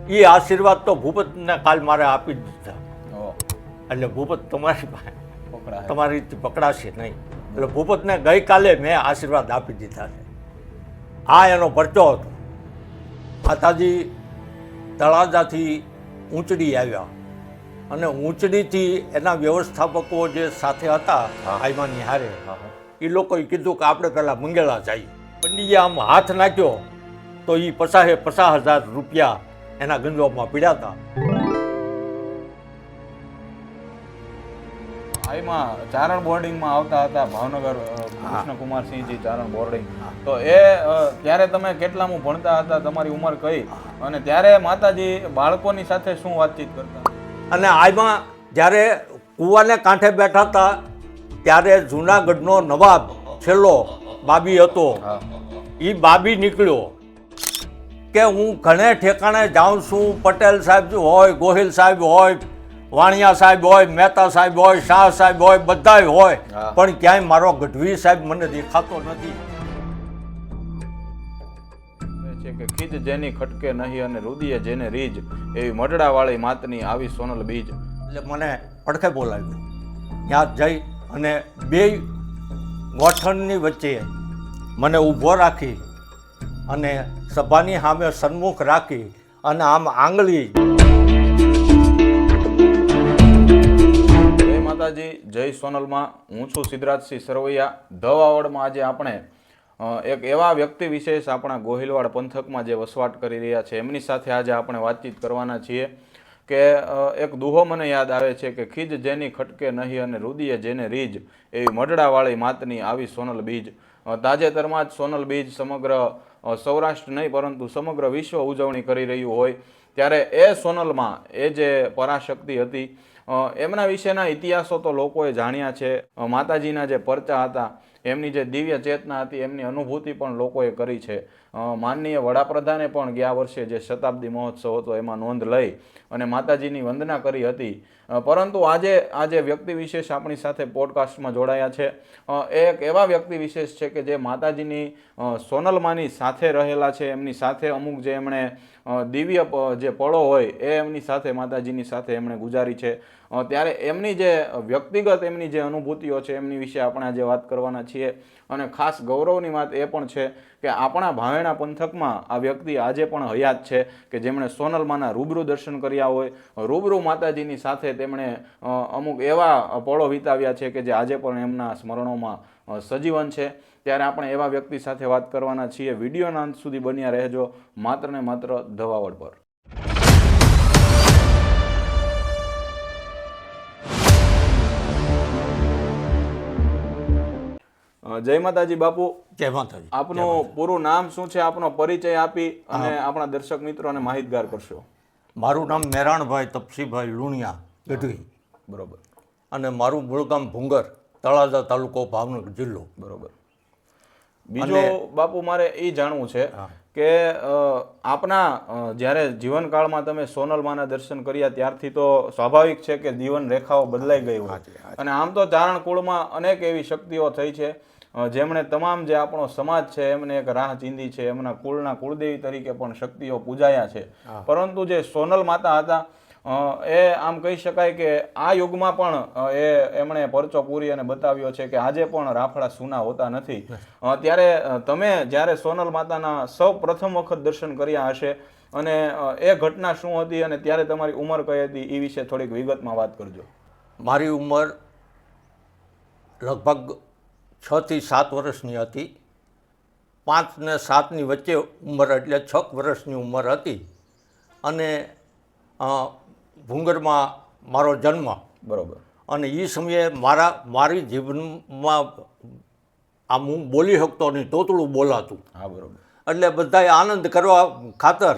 એ આશીર્વાદ તો ભૂપતને કાલ મારે આપી જ દીધા. એટલે ભૂપત તમારી પાસે તમારી રીતે પકડાશે નહીં. એટલે ભૂપતને ગઈકાલે મેં આશીર્વાદ આપી દીધા છે. આ એનો પરચો હતો. માતાજી તળાજાથી ઊંચડી આવ્યા અને ઊંચડીથી એના વ્યવસ્થાપકો જે સાથે હતા આઈમાની હારે, એ લોકોએ કીધું કે આપણે પહેલાં મંગેળા જઈએ. પંડિતે આમ હાથ નાખ્યો તો એ 50,000 રૂપિયા એના ગંજવામાં પીડ્યા હતા. આઈમાં ચારણ બોર્ડિંગમાં આવતા હતા ભાવનગર, કૃષ્ણકુમારસિંહજી ચારણ બોર્ડિંગ. તો એ ત્યારે તમે કેટલામું ભણતા હતા, તમારી ઉંમર કઈ, અને ત્યારે માતાજી બાળકોની સાથે શું વાતચીત કરતા? અને આમાં જ્યારે કૂવાને કાંઠે બેઠા હતા ત્યારે જૂનાગઢનો નવાબ છેલ્લો બાબી હતો, એ બાબી નીકળ્યો કે હું ઘણે ઠેકાણે જાઉં છું, પટેલ સાહેબ હોય, ગોહિલ સાહેબ હોય, વાણિયા સાહેબ હોય, મહેતા સાહેબ હોય, શાહ સાહેબ હોય, બધાય હોય, પણ ક્યાંય મારો ગઢવી સાહેબ મને દેખાતો નથી. કે ખીજ જેની ખટકે નહીં અને રુદિયે જેને રીજ, એવી મઢડાવાળી માતની આવી સોનલ બીજ. એટલે મને પડખે બોલાવ્યું. ત્યાં જઈ અને બે ગોઠણની વચ્ચે મને ઊભો રાખી અને સભાની સામે સન્મુખ રાખી અને આમ આંગળી. જય માતાજી, જય સોનલમાં. હું છું સિદ્ધરાજસિંહ સરવૈયા. ધ વાવડમાં આજે આપણે એક એવા વ્યક્તિ વિશેષ આપણા ગોહિલવાડ પંથકમાં જે વસવાટ કરી રહ્યા છે એમની સાથે આજે આપણે વાતચીત કરવાના છીએ. કે એક દુહો મને યાદ આવે છે કે ખીજ જેની ખટકે નહીં અને રુદિયે જેને રીજ, એવી મઢડાવાળી માતની આવી સોનલ બીજ. તાજેતરમાં જ સોનલ બીજ સમગ્ર સૌરાષ્ટ્ર નહીં પરંતુ સમગ્ર વિશ્વ ઉજવણી કરી રહ્યું હોય ત્યારે એ સોનલમાં એ જે પરાશક્તિ હતી એમના વિશેના ઇતિહાસો તો લોકોએ જાણ્યા છે. માતાજીના જે પરચા હતા, એમની જે દિવ્ય ચેતના હતી, એમની અનુભૂતિ પણ લોકોએ કરી છે. માનનીય વડાપ્રધાને પણ ગયા વર્ષે જે શતાબ્દી મહોત્સવ હતો એમાં નોંધ લઈ અને માતાજીની વંદના કરી હતી. પરંતુ આજે વ્યક્તિ વિશેષ આપણી સાથે પોડકાસ્ટમાં જોડાયા છે. એક એવા વ્યક્તિ વિશેષ છે કે જે માતાજીની સોનલમાની સાથે રહેલા છે, એમની સાથે અમુક જે એમણે દિવ્ય જે પળો હોય એ એમની સાથે માતાજીની સાથે એમણે ગુજારી છે. ત્યારે એમની જે વ્યક્તિગત એમની જે અનુભૂતિઓ છે એમની વિશે આપણે આજે વાત કરવાના છીએ. અને ખાસ ગૌરવની વાત એ પણ છે કે આપણા ભાવેણા પંથકમાં આ વ્યક્તિ આજે પણ હયાત છે કે જેમણે સોનલમાના રૂબરૂ દર્શન કર્યા હોય, રૂબરૂ માતાજીની સાથે તેમણે અમુક એવા પળો વિતાવ્યા છે કે જે આજે પણ એમના સ્મરણોમાં સજીવન છે. ત્યારે આપણે એવા વ્યક્તિ સાથે વાત કરવાના છીએ. વિડીયોના અંત સુધી બન્યા રહેજો, માત્ર ને માત્ર ધ વાવડ પર. જય માતાજી બાપુ. જય માતાજી. આપનું પૂરું નામ શું છે? આપનો પરિચય આપી અને આપણા દર્શક મિત્રોને માહિતગાર કરશો. મારું નામ મેરાણભાઈ તપસીભાઈ લુણિયા ગઢવી. બરોબર. અને મારું મૂળ ગામ ભુંગર, તળાજા તાલુકો, ભાવનગર જિલ્લો. બરોબર. બીજો બાપુ મારે એ જાણવું છે કે આપના જ્યારે જીવનકાળમાં તમે સોનલમાના દર્શન કર્યા ત્યારથી તો સ્વાભાવિક છે કે જીવન રેખાઓ બદલાઈ ગઈ હોય. અને આમ તો ચારણ કુળમાં અનેક એવી શક્તિઓ થઈ છે જેમણે તમામ જે આપણો સમાજ છે એમને એક રાહ ચીંધી છે. એમના કુળના કુળદેવી તરીકે પણ શક્તિઓ પૂજાયા છે. પરંતુ જે સોનલ માતા હતા એ આમ કહી શકાય કે આ યુગમાં પણ એમણે પરચો પૂરી અને બતાવ્યો છે કે આજે પણ રાફડા સૂના હોતા નથી. ત્યારે તમે જ્યારે સોનલ માતાના સૌ પ્રથમ વખત દર્શન કર્યા હશે અને એ ઘટના શું હતી અને ત્યારે તમારી ઉંમર કઈ હતી એ વિશે થોડીક વિગતમાં વાત કરજો. મારી ઉંમર લગભગ 6 થી 7 વર્ષની હતી. 5 ને 7ની વચ્ચે ઉંમર, એટલે 6 વર્ષની ઉંમર હતી. અને ભુંગરમાં મારો જન્મ. બરોબર. અને એ સમયે મારી જીવનમાં આમ હું બોલી શકતો નહીં, તોતળું બોલાતું. હા, બરોબર. એટલે બધાએ આનંદ કરવા ખાતર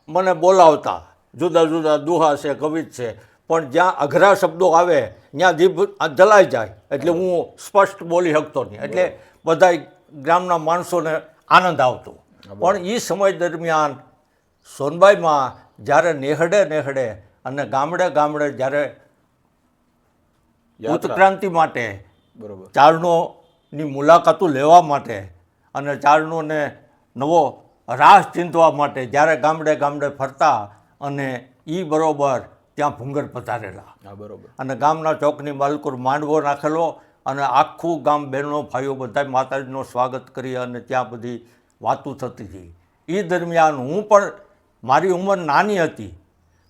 મને બોલાવતા. જુદા જુદા દુહા છે, કવિત છે, પણ જ્યાં અઘરા શબ્દો આવે ત્યાં જીભ જલાઈ જાય. એટલે હું સ્પષ્ટ બોલી શકતો નહીં. એટલે બધા ગ્રામના માણસોને આનંદ આવતો. પણ એ સમય દરમિયાન સોનબાઈમાં જ્યારે નેહડે અને ગામડે જ્યારે ઉત્ક્રાંતિ માટે, બરોબર, ચારણોની મુલાકાતો લેવા માટે અને ચારણોને નવો રાહ ચીંધવા માટે જ્યારે ગામડે ફરતા અને એ બરોબર ત્યાં ભૂંગર પધારેલા. હા બરોબર. અને ગામના ચોકની બાલકોર માંડવો નાખેલો અને આખું ગામ બહેનો ભાઈઓ બધા માતાજીનું સ્વાગત કરી અને ત્યાં બધી વાતો થતી હતી. એ દરમિયાન હું પણ મારી ઉંમર નાની હતી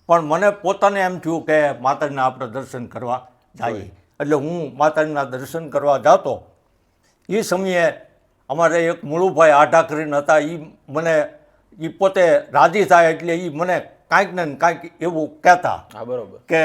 પણ મને પોતાને એમ થયું કે માતાજીના આપણે દર્શન કરવા જઈએ. એટલે હું માતાજીના દર્શન કરવા જતો. એ સમયે અમારે એક મુળુભાઈ આઢા કરીને હતા. એ પોતે રાજી થાય એટલે એ મને કાંઈક ને કાંઈક એવું કહેતા. હા બરોબર. કે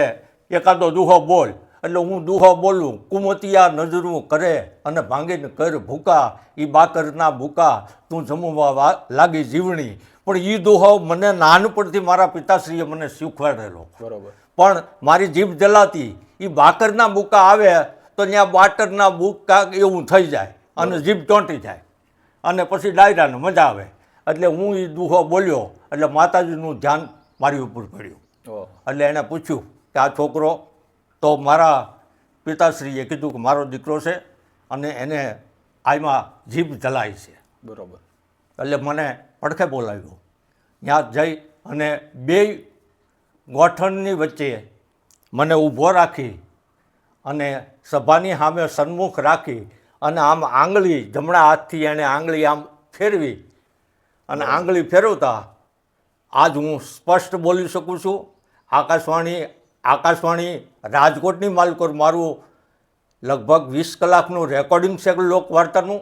એકાદો દુહો બોલ. એટલે હું દુહો બોલું. કુમતિયા નજરું કરે અને ભાંગીને કર ભૂકા, એ બાકરના ભૂકા, તું જમવા લાગી જીવણી. પણ એ દુહો મને નાનપણથી મારા પિતાશ્રીએ મને શીખવાડેલો. બરોબર. પણ મારી જીભ જલાતી. એ બાકરના બુકા આવે તો ત્યાં બાટરના બુકા એવું થઈ જાય અને જીભ ચોંટી જાય અને પછી ડાયરાને મજા આવે. એટલે હું એ દુહો બોલ્યો એટલે માતાજીનું ધ્યાન મારી ઉપર પડ્યું. એટલે એણે પૂછ્યું કે આ છોકરો, તો મારા પિતાશ્રીએ કીધું કે મારો દીકરો છે અને એને આમાં જીભ જલાય છે. બરોબર. એટલે મને પડખે બોલાવ્યો. ત્યાં જઈ અને બે ગોઠણની વચ્ચે મને ઊભો રાખી અને સભાની સામે સન્મુખ રાખી અને આમ આંગળી જમણા હાથથી એણે આંગળી આમ ફેરવી અને આંગળી ફેરવતા આજ હું સ્પષ્ટ બોલી શકું છું. આકાશવાણી રાજકોટની માલકોર મારું લગભગ 20 કલાકનું રેકોર્ડિંગ છે લોકવાર્તાનું.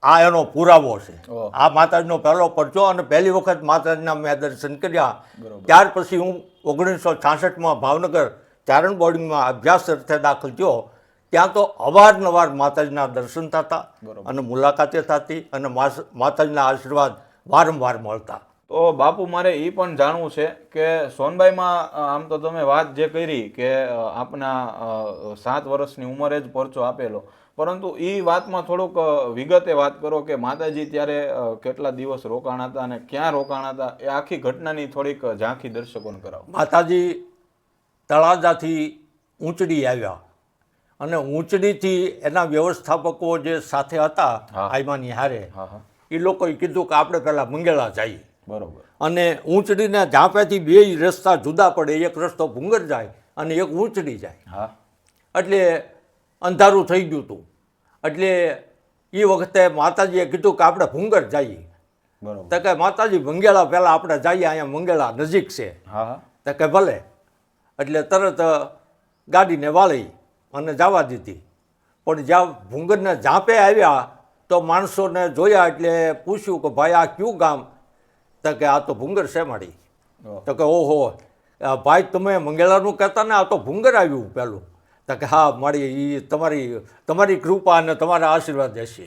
આ એનો પુરાવો છે. આ માતાજીનો પહેલો પરચો અને પહેલી વખત માતાજીના મેં દર્શન કર્યા. ત્યાર પછી હું 1966માં ભાવનગર ચારણ બોર્ડિંગમાં અભ્યાસ અર્થે દાખલ થયો. ત્યાં તો અવારનવાર માતાજીના દર્શન થતા અને મુલાકાતે થતી અને માતાજીના આશીર્વાદ વારંવાર મળતા. તો બાપુ મારે એ પણ જાણવું છે કે સોનબાઈમાં આમ તો તમે વાત જે કરી કે આપના 7 વર્ષની ઉંમરે જ પરચો આપેલો, પરંતુ એ વાતમાં થોડુંક વિગતે વાત કરો કે માતાજી ત્યારે કેટલા દિવસ રોકાણા હતા અને ક્યાં રોકાણા હતા, એ આખી ઘટનાની થોડીક ઝાંખી દર્શકોને કરાવો. માતાજી તળાજાથી ઊંચડી આવ્યા અને ઊંચડીથી એના વ્યવસ્થાપકો જે સાથે હતા આઈમાની હારે, એ લોકોએ કીધું કે આપણે પહેલાં મંગેલા જઈએ. બરોબર. અને ઊંચડીના ઝાંપેથી બે રસ્તા જુદા પડે. એક રસ્તો ભૂંગર જાય અને એક ઊંચડી જાય. એટલે અંધારું થઈ ગયું હતું. એટલે એ વખતે માતાજીએ કીધું કે આપણે ભૂંગર જઈએ. તો કે માતાજી મંગેલા પહેલાં આપણે જઈએ, અહીંયા મંગેલા નજીક છે. તો કે ભલે. એટલે તરત ગાડીને વાળી અને જવા દીધી. પણ જ્યાં ભૂંગરને ઝાંપે આવ્યા તો માણસોને જોયા એટલે પૂછ્યું કે ભાઈ આ કયું ગામ? તો કે આ તો ભૂંગર છે મારી. તો કે ઓહો ભાઈ તમે મંગેલાનું કહેતા ને, આ તો ભૂંગર આવ્યું પહેલું. તો કે હા મારી એ તમારી કૃપા અને તમારા આશીર્વાદ હશે.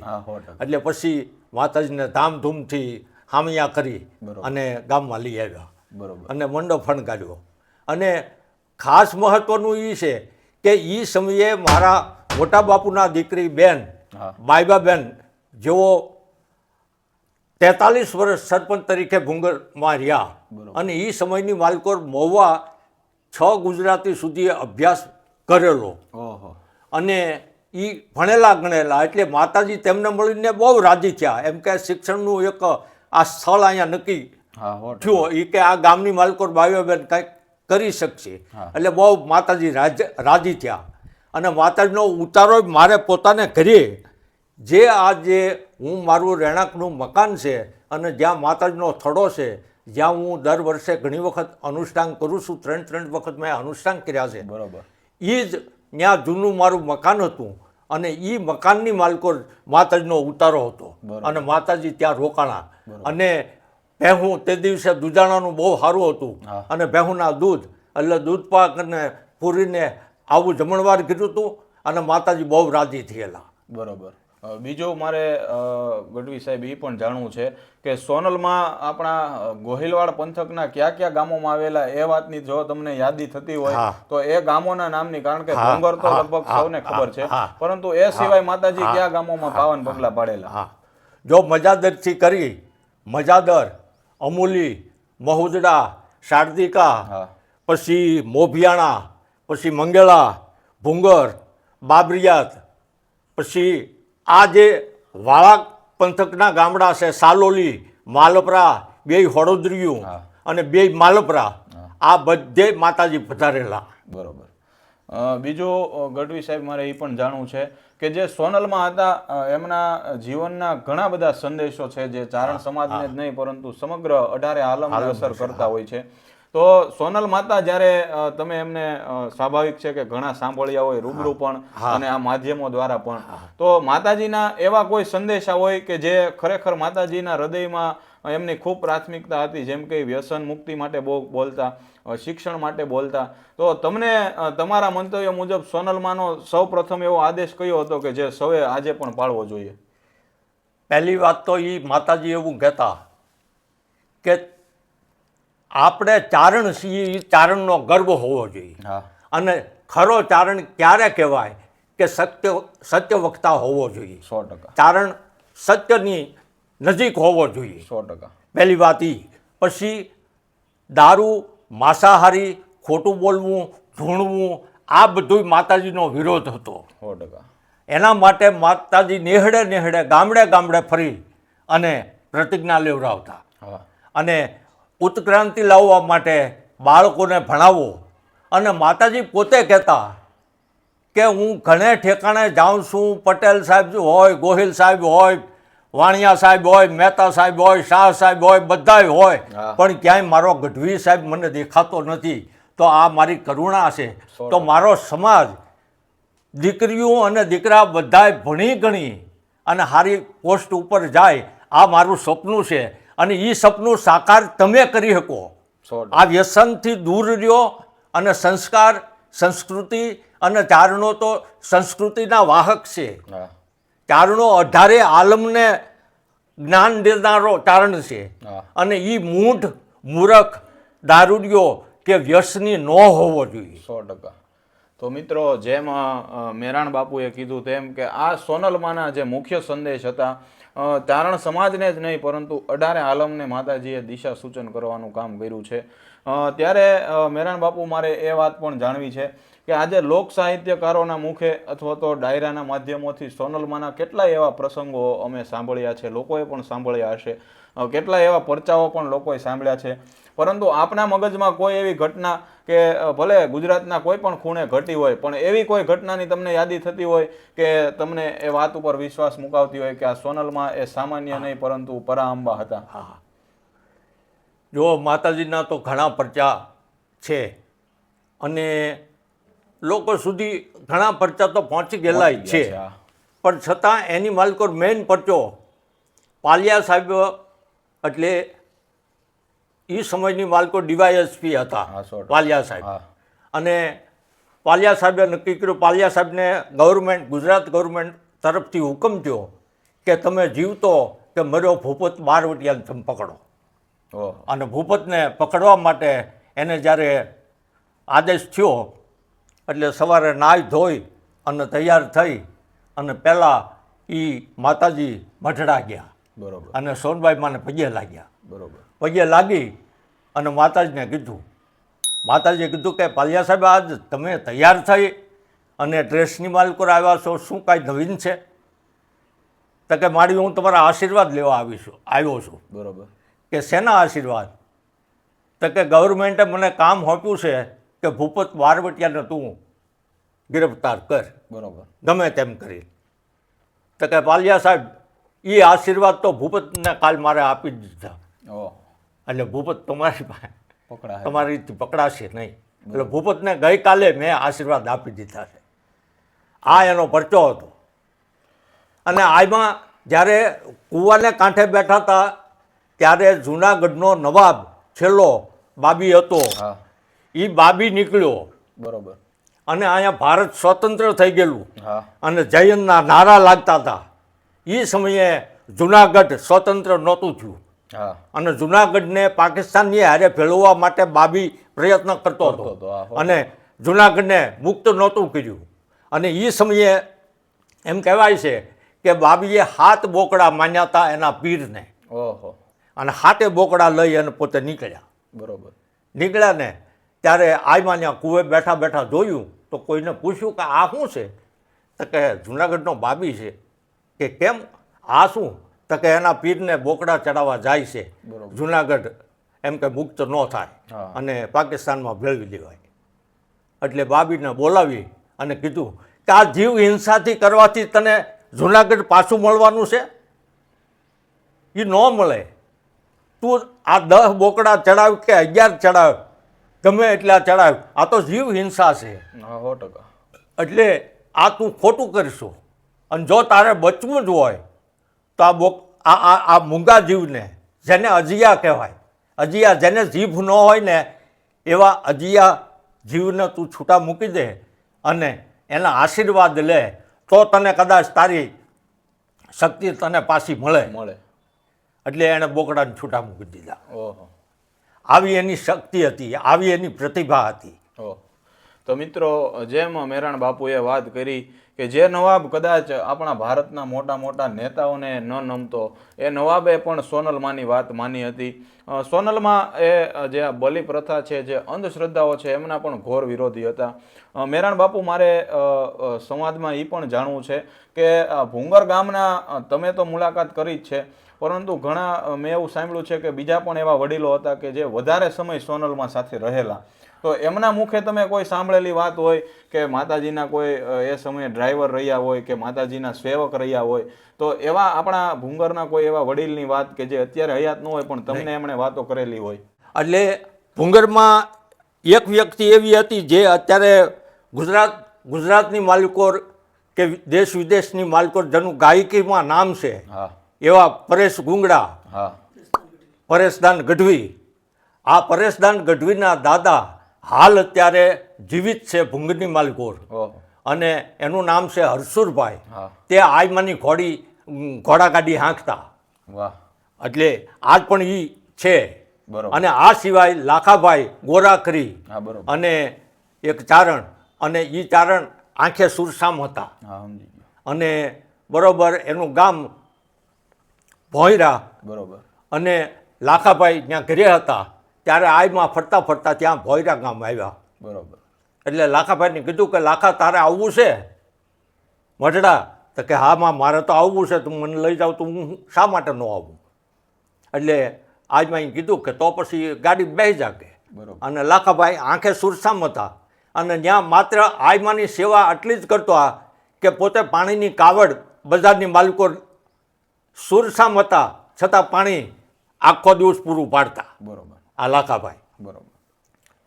એટલે પછી માતાજીને ધામધૂમથી હામિયા કરી અને ગામમાં લઈ આવ્યા અને મંડપ ફણગાર્યો. અને ખાસ મહત્વનું એ છે કે એ સમયે મારા મોટા બાપુના દીકરી બેન બાઈબાબેન જેઓ 43 વર્ષ સરપંચ તરીકે ભૂંગરમાં રહ્યા અને એ સમયની માલકોર મહુવા 6 ગુજરાતી સુધી અભ્યાસ કરેલો અને એ ભણેલા ગણેલા. એટલે માતાજી તેમને મળીને બહુ રાજી થયા. એમ કે શિક્ષણનું એક આ સ્થળ અહીંયા નક્કી થયું એ કે આ ગામની માલકોર બાઈબાબેન કંઈક કરી શકશે. એટલે બહુ માતાજી રાજી થયા. અને માતાજીનો ઉતારો મારે પોતાને ઘરે જે હું મારું રહેણાંકનું મકાન છે અને જ્યાં માતાજીનો થડો છે, જ્યાં હું દર વર્ષે ઘણી વખત અનુષ્ઠાન કરું છું, 3 વખત મેં અનુષ્ઠાન કર્યા છે. બરાબર. એ જ ત્યાં જૂનું મારું મકાન હતું અને એ મકાનની માલકોર માતાજીનો ઉતારો હતો અને માતાજી ત્યાં રોકાણા. અને ભેહું તે દિવસે દૂધાણાનું બહુ સારું હતું અને ભેહુંના દૂધ એટલે દૂધ પાક અને પૂરીને આવું જમણવાર કીધું હતું અને માતાજી બહુ રાજી થયેલા. બરોબર. બીજું મારે ગઢવી સાહેબ એ પણ જાણવું છે કે સોનલમાં આપણા ગોહિલવાડ પંથકના કયા કયા ગામોમાં આવેલા એ વાતની જો તમને યાદી થતી હોય તો એ ગામોના નામની, કારણ કે ડુંગર તો લગભગ સૌને ખબર છે, પરંતુ એ સિવાય માતાજી કયા ગામોમાં પાવન પગલા પાડેલા. જો મજાદરથી કરી મજાદર, અમૂલી, મહુદડા, શારદિકા, પછી મોભિયાણા, પછી મંગેલા, ભૂંગર, બાબરિયાત, પછી આ જે વાળા પંથકના ગામડા છે સાલોલી, માલપરા, બે હળોદરિયું અને બે માલપરા, આ બધે માતાજી પધારેલા. બરોબર. બીજું ગઢવી સાહેબ મારે એ પણ જાણવું છે કે જે સોનલમાં હતા એમના જીવનના ઘણા બધા સંદેશો છે જે ચારણ સમાજને જ નહીં પરંતુ સમગ્ર 18 આલમને અસર કરતા હોય છે. તો સોનલ માતા જ્યારે તમે એમને સ્વાભાવિક છે કે ઘણા સાંભળ્યા હોય રૂબરૂ પણ અને આ માધ્યમો દ્વારા પણ, તો માતાજીના એવા કોઈ સંદેશા હોય કે જે ખરેખર માતાજીના હૃદયમાં એમની ખૂબ પ્રાથમિકતા હતી, જેમ કે વ્યસન મુક્તિ માટે બહુ બોલતા, શિક્ષણ માટે બોલતા, તો તમને તમારા મંતવ્ય મુજબ સોનલમાનો સૌ પ્રથમ એવો આદેશ કયો હતો કે જે સૌએ આજે પણ પાળવો જોઈએ? પહેલી વાત તો એ માતાજી એવું કહેતા કે આપણે ચારણ છીએ, એ ચારણનો ગર્વ હોવો જોઈએ. અને ખરો ચારણ ક્યારે કહેવાય કે સત્ય વક્તા હોવો જોઈએ. 100%. ચારણ સત્યની નજીક હોવો જોઈએ. 100%. પહેલી વાત એ. પછી દારૂ, માંસાહારી, ખોટું બોલવું, ધૂણવું, આ બધું માતાજીનો વિરોધ હતો. 100%. એના માટે માતાજી નેહડે ગામડે ગામડે ફરી અને પ્રતિજ્ઞા લેવડાવતા. અને ઉત્ક્રાંતિ લાવવા માટે બાળકોને ભણાવો. અને માતાજી પોતે કહેતા કે હું ઘણે ઠેકાણે જાઉં છું, પટેલ સાહેબ હોય, ગોહિલ સાહેબ હોય, વાણિયા સાહેબ હોય, મહેતા સાહેબ હોય, શાહ સાહેબ હોય, બધાય હોય, પણ ક્યાંય મારો ગઢવી સાહેબ મને દેખાતો નથી. તો આ મારી કરુણા છે. તો મારો સમાજ, દીકરીઓ અને દીકરા બધાય ભણી ગણી અને સારી પોસ્ટ ઉપર જાય, આ મારું સપનું છે. અને એ સપનું સાકાર તમે કરી શકો. આ વ્યસનથી દૂર રહ્યો અને સંસ્કાર, સંસ્કૃતિ, અને ચારણો તો સંસ્કૃતિના વાહક છે. ચારણો 18 આલમને જ્ઞાન દેનારો ચારણ છે. અને એ મૂઢ, મૂરખ, દારૂડિયો કે વ્યસની ન હોવો જોઈએ. 100%. તો મિત્રો, જેમ મેરાણ બાપુએ કીધું તેમ કે આ સોનલમાના જે મુખ્ય સંદેશ હતા, ચારણ સમાજને જ નહીં પરંતુ 18 આલમને માતાજીએ દિશા સૂચન કરવાનું કામ કર્યું છે. ત્યારે મેરાણ બાપુ, મારે એ વાત પણ જાણવી છે કે આજે લોક સાહિત્યકારોના મુખે અથવા તો ડાયરાના માધ્યમોથી સોનલમાના કેટલાય એવા પ્રસંગો અમે સાંભળ્યા છે, લોકોએ પણ સાંભળ્યા હશે, કેટલાય એવા પરચાઓ પણ લોકોએ સાંભળ્યા છે, પરંતુ આપણા મગજમાં કોઈ એવી ઘટના કે ભલે ગુજરાતના કોઈ પણ ખૂણે ઘટી હોય, પણ એવી કોઈ ઘટનાની તમને યાદી થતી હોય કે તમને એ વાત ઉપર વિશ્વાસ મુકાવતી હોય કે આ સોનલમાં એ સામાન્ય નહીં પરંતુ પરાઅંબા હતા? હા, જો માતાજીના તો ઘણા પરચા છે અને લોકો સુધી ઘણા પરચા તો પહોંચી ગયેલા છે, પણ છતાં એની માલકો મેઇન પરચો પાલિયા સાહેબ, એટલે એ સમયની માલકો ડીવાયએસપી હતા પાલિયા સાહેબ. અને પાલિયા સાહેબે નક્કી કર્યું, પાલિયા સાહેબને ગવર્મેન્ટ, ગુજરાત ગવર્મેન્ટ તરફથી હુકમ થયો કે તમે જીવતો કે મર્યો ભૂપત બારવટિયાને તમે પકડો. અને ભૂપતને પકડવા માટે એને જ્યારે આદેશ થયો એટલે સવારે નાહી ધોઈ અને તૈયાર થઈ અને પહેલાં એ માતાજી મઢડા ગયા. બરોબર. અને સોનબાઈ માને પગે લાગ્યા. બરોબર. પગે લાગી અને માતાજીને કીધું, માતાજીએ કીધું કે પાલિયા સાહેબ, આજ તમે તૈયાર થઈ અને ડ્રેસની માલકોર આવ્યા છો, શું કાંઈ નવીન છે? તો કે મારી હું તમારા આશીર્વાદ લેવા આવ્યો છું. બરોબર. કે શેના આશીર્વાદ? તો કે ગવર્મેન્ટે મને કામ સોંપ્યું છે કે ભૂપત બારવટિયાને તું ગિરફ્તાર કર. બરોબર. ગમે તેમ કરી. તો કે પાલિયા સાહેબ, એ આશીર્વાદ તો ભૂપતને કાલ મારે આપી જ દીધા. એટલે ભૂપત તમારી પાસે તમારી રીતે પકડાશે નહીં. એટલે ભૂપતને ગઈકાલે મેં આશીર્વાદ આપી દીધા છે. આ એનો પરચો હતો. અને આમાં જ્યારે કૂવાને કાંઠે બેઠા હતા ત્યારે જૂનાગઢનો નવાબ છેલ્લો બાબી હતો, એ બાબી નીકળ્યો. બરોબર. અને અહીંયા ભારત સ્વતંત્ર થઈ ગયેલું અને જયંતના નારા લાગતા હતા. એ સમયે જૂનાગઢ સ્વતંત્ર નહોતું થયું અને જૂનાગઢને પાકિસ્તાનની હારે ભેળવવા માટે બાબી પ્રયત્ન કરતો હતો અને જૂનાગઢને મુક્ત નહોતું કર્યું. અને એ સમયે એમ કહેવાય છે કે બાબીએ 7 બોકડા માન્યા હતા એના પીરને. અને 7 બોકડા લઈ અને પોતે નીકળ્યા. બરોબર. નીકળ્યા ને ત્યારે આયમાન્યા કુએ બેઠા બેઠા જોયું તો કોઈને પૂછ્યું કે આ શું છે? તો કે જૂનાગઢનો બાબી છે. કે કેમ, આ શું? તો કે એના પીરને બોકડા ચડાવવા જાય છે જૂનાગઢ એમ કે મુક્ત ન થાય હા. અને પાકિસ્તાનમાં ભેળવી દેવાય. એટલે બાબીને બોલાવી અને કીધું કે આ જીવ હિંસાથી કરવાથી તને જુનાગઢ પાછું મળવાનું છે, એ ન મળે. તું આ 10 બોકડા ચડાવ કે 11 ચડાવ, ગમે એટલા ચડાવ, આ તો જીવ હિંસા છે. હા, 100%. એટલે આ તું ખોટું કરશો. અને જો તારે બચવું જ હોય તો આ મૂંગા જીવને, જેને અજિયા કહેવાય, અજિયા જેને જીભ ન હોય ને એવા અજિયા જીવને તું છૂટા મૂકી દે અને એના આશીર્વાદ લે તો તને કદાચ તારી શક્તિ તને પાછી મળે. એટલે એણે બોકડાને છૂટા મૂકી દીધા. ઓહો. આવી એની શક્તિ હતી, આવી એની પ્રતિભા હતી. ઓહ. તો મિત્રો, જેમ મેરાણ બાપુએ વાત કરી કે જે નવાબ કદાચ આપણા ભારતના મોટા મોટા નેતાઓને ન નમતો, એ નવાબે પણ સોનલમાની વાત માની હતી. સોનલમાં એ જે બલિ પ્રથા છે, જે અંધશ્રદ્ધાઓ છે, એમના પણ ઘોર વિરોધી હતા. મેરાણ બાપુ, મારે સંવાદમાં એ પણ જાણવું છે કે ભૂંગર ગામના તમે તો મુલાકાત કરી જ છે, પરંતુ ઘણા મેં એવું સાંભળ્યું છે કે બીજા પણ એવા વડીલો હતા કે જે વધારે સમય સોનલમાં સાથે રહેલા. તો એમના મુખે તમે કોઈ સાંભળેલી વાત હોય કે માતાજીના કોઈ એ સમયે ડ્રાઈવર રહ્યા હોય કે માતાજીના સેવક રહ્યા હોય, તો એવા આપણા ભૂંગરના કોઈ એવા વડીલની વાત કે જે અત્યારે હયાત ન હોય પણ તમને એમણે વાતો કરેલી હોય? એટલે ભૂંગરમાં એક વ્યક્તિ એવી હતી જે અત્યારે ગુજરાતની માલિકોર કે દેશ વિદેશની માલિકોર જેનું ગાયકીમાં નામ છે, હા, એવા પરેશ ગુંગડા, હા, પરેશદાન ગઢવી. આ પરેશદાન ગઢવીના દાદા હાલ અત્યારે જીવિત છે ભૂંગરની માલિકોર, અને એનું નામ છે હરસુરભાઈ. તે આયમાની ઘોડાગાડી હાંકતા. વાહ. એટલે આજ પણ એ છે. બરોબર. અને આ સિવાય લાખાભાઈ ગોરાખરી હા, બરોબર. અને એક ચારણ, અને એ ચારણ આંખે સુરસામ હતા. હા, સમજી ગયો. અને બરોબર એનું ગામ ભોંયરા. બરોબર. અને લાખાભાઈ ત્યાં ઘરે હતા ત્યારે આયમાં ફરતા ફરતા ત્યાં ભોંયરા ગામ આવ્યા. બરોબર. એટલે લાખાભાઈને કીધું કે લાખા તારે આવવું છે મઢડા? તો કે હા માં, મારે તો આવવું છે, તું મને લઈ જાવ તો હું શા માટે ન આવું? એટલે આજમાં કીધું કે તો પછી ગાડી બેસી જાકે. બરોબર. અને લાખાભાઈ આંખે સુરસામ હતા અને ત્યાં માત્ર આયમાની સેવા આટલી જ કરતો કે પોતે પાણીની કાવડ બજારની માલિકો સુરસામ હતા છતાં પાણી આખો દિવસ પૂરું પાડતા. બરોબર. આ લાખાભાઈ. બરોબર.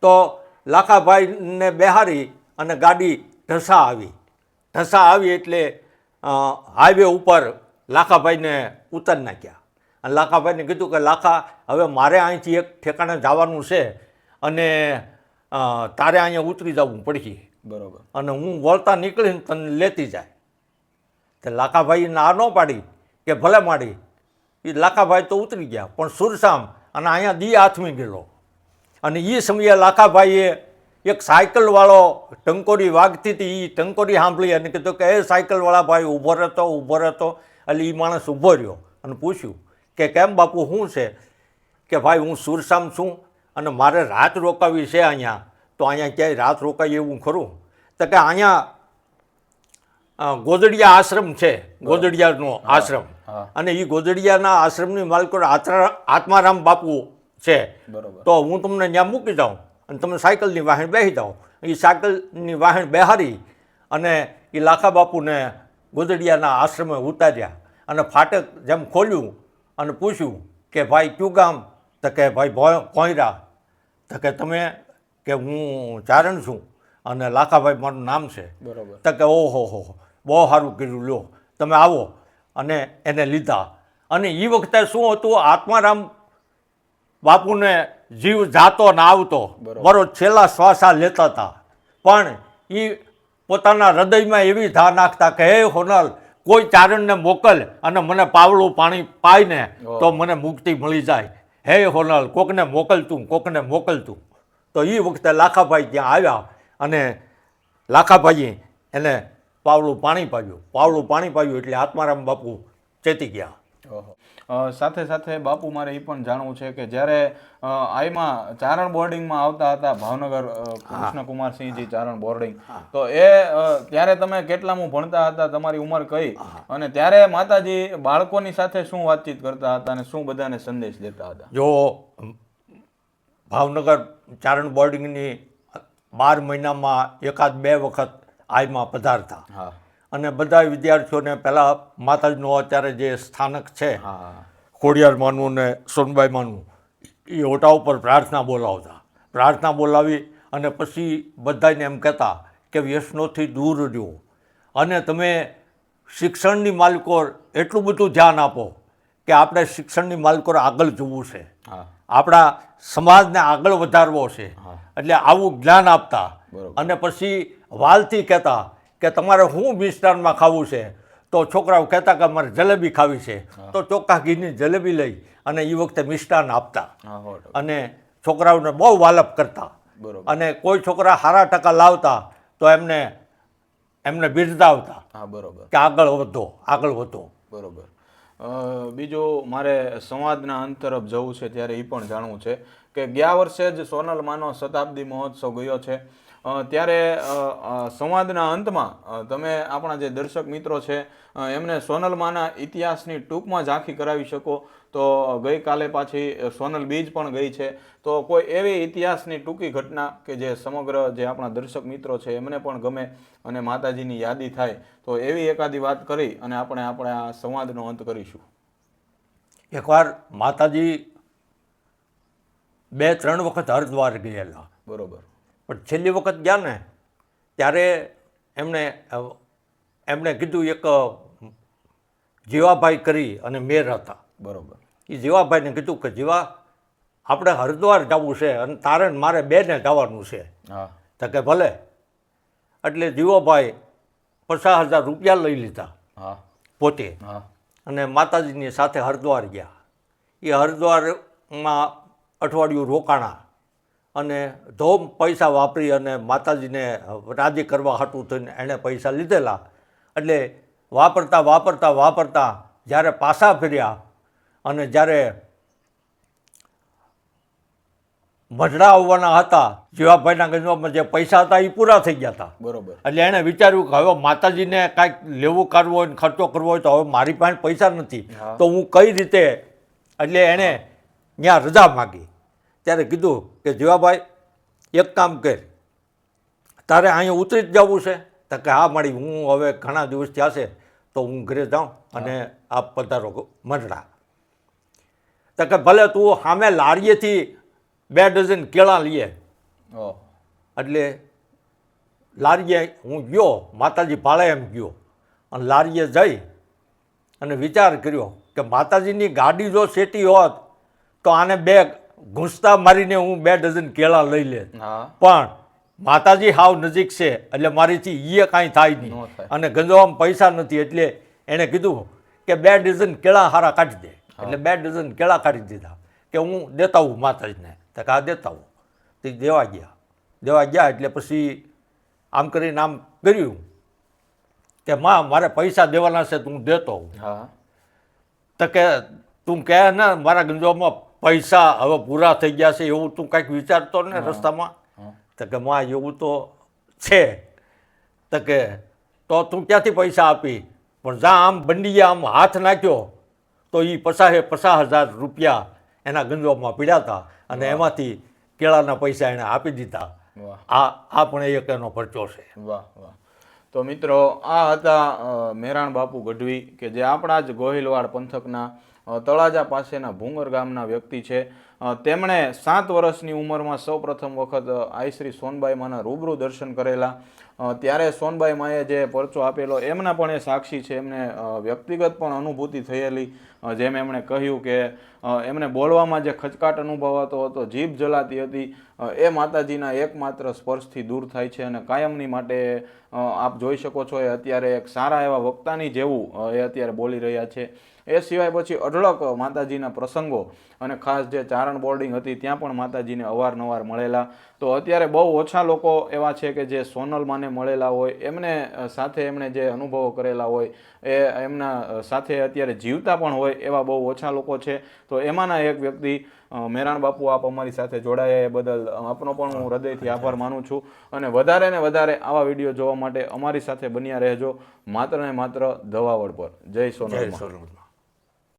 તો લાખાભાઈને બેહારી અને ગાડી ઢસા આવી એટલે હાઈવે ઉપર લાખાભાઈને ઉતારી નાખ્યા. અને લાખાભાઈને કીધું કે લાખા, હવે મારે અહીંથી એક ઠેકાણે જવાનું છે અને તારે અહીંયા ઉતરી જવું પડશે. બરોબર. અને હું વળતા નીકળીને તને લેતી જાય. તો લાખાભાઈ ના ન પાડી કે ભલે માડી. એ લાખાભાઈ તો ઉતરી ગયા, પણ સુરસામ અને અહીંયા દી હાથમી ગયેલો. અને એ સમયે લાખાભાઈએ એક સાયકલવાળો ટંકોરી વાગતી હતી, એ ટંકોરી સાંભળી અને કીધું કે એ સાયકલવાળા ભાઈ ઊભો રહેતો. એટલે એ માણસ ઊભો રહ્યો અને પૂછ્યું કે કેમ બાપુ, શું છે? કે ભાઈ હું સુરસામ છું અને મારે રાત રોકાવી છે અહીંયા, તો અહીંયા ક્યાંય રાત રોકાય એવું ખરું? તો કે અહીંયા ગોદડિયા આશ્રમ છે, ગોદડિયાનો આશ્રમ. અને એ ગોદડિયાના આશ્રમની માલિકો આત્મારામ બાપુ છે. તો હું તમને ત્યાં મૂકી જાઉં અને તમે સાયકલની વાહણ બેસી જાઓ. એ સાયકલની વાહણ બેહારી અને એ લાખા બાપુને ગોદડિયાના આશ્રમે ઉતાર્યા અને ફાટક જેમ ખોલ્યું અને પૂછ્યું કે ભાઈ કયું ગામ? તો કે ભાઈ ભોંયરા. તો કે તમે? કે હું ચારણ છું અને લાખાભાઈ મારું નામ છે. બરોબર. તો કે ઓહો, બહુ સારું કર્યું, લો તમે આવો. અને એને લીધા. અને એ વખતે શું હતું, આત્મારામ બાપુને જીવ જાતો ને આવતો, બરો છેલ્લા શ્વાસા લેતા હતા, પણ એ પોતાના હૃદયમાં એવી ધા નાખતા કે હે હોનલ, કોઈ ચારણને મોકલ અને મને પાવળું પાણી પાઈને તો મને મુક્તિ મળી જાય. હે હોનલ, કોકને મોકલતું. તો એ વખતે લાખાભાઈ ત્યાં આવ્યા અને લાખાભાઈએ એને પાવળું પાણી પાયું એટલે આત્મારામ બાપુ ચેતી ગયા. સાથે સાથે બાપુ, મારે એ પણ જાણવું છે કે જ્યારે આઈમાં ચારણ બોર્ડિંગમાં આવતા હતા, ભાવનગર કૃષ્ણકુમારસિંહજી ચારણ બોર્ડિંગ, તો ત્યારે તમે કેટલામું ભણતા હતા, તમારી ઉંમર કઈ, અને ત્યારે માતાજી બાળકોની સાથે શું વાતચીત કરતા હતા અને શું બધાને સંદેશ દેતા હતા? જો ભાવનગર ચારણ બોર્ડિંગની 12 મહિનામાં એકાદ 2 વખત આઈમાં પધારતા. હા. અને બધા વિદ્યાર્થીઓને પહેલાં માતાજીનું અત્યારે જે સ્થાનક છે હા. ખોડિયારમાંનું ને સોનબાઈમાંનું એ ઓટા ઉપર પ્રાર્થના બોલાવતા. પ્રાર્થના બોલાવી અને પછી બધાને એમ કહેતા કે વ્યસનોથી દૂર રહો અને તમે શિક્ષણની માલિકો એટલું બધું ધ્યાન આપો કે આપણે શિક્ષણની માલિકો આગળ જવું છે, આપણા સમાજને આગળ વધારવો છે. એટલે આવું જ્ઞાન આપતા. અને પછી વાલથી કહેતા કે તમારે શું મિષ્ટાનમાં ખાવું છે, તો છોકરાઓ કહેતા કે અમારે જલેબી ખાવી છે, તો ચોખ્ખા ઘીની જલેબી લઈ અને એ વખતે મિષ્ટાન આપતા. અને છોકરાઓને બહુ વાલપ કરતા. અને કોઈ છોકરા સારા ટકા લાવતા તો એમને બિરદાવતા કે આગળ વધો, આગળ વધો. બરોબર. બીજું મારે સંવાદના અંત તરફ જવું છે ત્યારે એ પણ જાણવું છે કે ગયા વર્ષે જ સોનલમાનો શતાબ્દી મહોત્સવ ગયો છે, ત્યારે સંવાદના અંતમાં તમે આપણા જે દર્શક મિત્રો છે એમને સોનલમાના ઇતિહાસની ટૂંકમાં ઝાંખી કરાવી શકો તો ગઈકાલે પાછી સોનલ બીજ પણ ગઈ છે, તો કોઈ એવી ઇતિહાસની ટૂંકી ઘટના કે જે સમગ્ર જે આપણા દર્શક મિત્રો છે એમને પણ ગમે અને માતાજીની યાદી થાય તો એવી એકાદી વાત કરી અને આપણે આ સંવાદનો અંત કરીશું. એકવાર માતાજી 2-3 વખત હરિદ્વાર ગયેલા. બરોબર. પણ છેલ્લી વખત ગયા ને ત્યારે એમણે કીધું, એક જીવાભાઈ કરી અને મેર હતા. બરોબર. એ જીવાભાઈને કીધું કે જીવા આપણે હરિદ્વાર જવું છે અને તારે મારે બેને જવાનું છે. તો કે ભલે. એટલે જીવાભાઈ 50,000 રૂપિયા લઈ લીધા પોતે અને માતાજીની સાથે હરિદ્વાર ગયા. એ હરિદ્વારમાં અઠવાડિયું રોકાણા અને ધોમ પૈસા વાપરી અને માતાજીને રાજી કરવા હાટું થઈને એણે પૈસા લીધેલા. એટલે વાપરતા વાપરતા વાપરતા જ્યારે પાછા ફર્યા અને જ્યારે મઢડા આવવાના હતા, જીવાભાઈના ગંજવામાં જે પૈસા હતા એ પૂરા થઈ ગયા હતા. બરોબર. એટલે એણે વિચાર્યું કે હવે માતાજીને કાંઈક લેવું કરવું હોય ને ખર્ચો કરવો હોય તો હવે મારી પાસે પૈસા નથી, તો હું કઈ રીતે. એટલે એણે ત્યાં રજા માગી. ત્યારે કીધું કે જીવાભાઈ એક કામ કર, તારે અહીંયા ઉતરી જ જવું છે? તો કે હા મારી, હું હવે ઘણા દિવસ થયા છે તો હું ઘરે જાઉં અને આપ પધારો મઢડા. તો કે ભલે, તું સામે લારીએથી 2 ડઝન કેળા લઈએ. એટલે લારીએ હું ગયો, માતાજી ભાળે એમ ગયો અને લારીએ જઈ અને વિચાર કર્યો કે માતાજીની ગાડી જો સેટી હોત તો આને 2 ઘૂંસતા મારીને હું 2 ડઝન કેળા લઈ લે. પણ માતાજી હાવ નજીક છે એટલે મારીથી એ કાંઈ થાય નહીં અને ગંજવામાં પૈસા નથી. એટલે એણે કીધું કે 2 ડઝન કેળા હારા કાઢી દે. એટલે 2 ડઝન કેળા કાઢી દીધા કે હું દેતા હું માતાજીને. તો કે આ દેતા હું. તે દેવા ગયા. એટલે પછી આમ કરીને આમ કર્યું કે માં મારે પૈસા દેવાના છે, તું દેતો હું. તો કે તું કહે ને મારા ગંજવામાં પૈસા હવે પૂરા થઈ ગયા છે એવું તું કાંઈક વિચારતો ને રસ્તામાં? તો કે માં એવું તો છે. તો કે તો તું ક્યાંથી પૈસા આપી? પણ જ્યાં આમ બંડીએ આમ હાથ નાખ્યો તો એ 50,000 રૂપિયા એના ગંજવામાં પીડ્યા હતા અને એમાંથી કેળાના પૈસા એણે આપી દીધા. આ પણ એક એનો પરચો છે. વાહ વાહ. તો મિત્રો, આ હતા મેરાણ બાપુ ગઢવી કે જે આપણા જ ગોહિલવાડ પંથકના તળાજા પાસેના ભૂંગર ગામના વ્યક્તિ છે. તેમણે 7 વર્ષની ઉંમરમાં સૌપ્રથમ વખત આઈ શ્રી સોનબાઈ માના રૂબરૂ દર્શન કરેલા. ત્યારે સોનબાઈ માએ જે પરચો આપેલો એમના પણ એ સાક્ષી છે. એમને વ્યક્તિગત પણ અનુભૂતિ થયેલી. જેમ એમણે કહ્યું કે એમને બોલવામાં જે ખચકાટ અનુભવાતો હતો, જીભ જલાતી હતી, એ માતાજીના એકમાત્ર સ્પર્શથી દૂર થાય છે અને કાયમની માટે આપ જોઈ શકો છો એ અત્યારે એક સારા એવા વક્તાની જેવું એ અત્યારે બોલી રહ્યા છે. એ સિવાય પછી અઢળક માતાજીના પ્રસંગો અને ખાસ જે ચારણ બોર્ડિંગ હતી ત્યાં પણ માતાજીને અવારનવાર મળેલા. તો અત્યારે બહુ ઓછા લોકો એવા છે કે જે સોનલમાને મળેલા હોય, એમને સાથે એમણે જે અનુભવો કરેલા હોય એ એમના સાથે અત્યારે જીવતા પણ હોય એવા બહુ ઓછા લોકો છે. તો એમાંના એક વ્યક્તિ મેરાણ બાપુ, આપ અમારી સાથે જોડાયા એ બદલ આપનો પણ હું હૃદયથી આભાર માનું છું. અને વધારે ને વધારે આવા વિડીયો જોવા માટે અમારી સાથે બન્યા રહેજો, માત્ર ને માત્ર દવાવડ પર. જય સોનલમાં.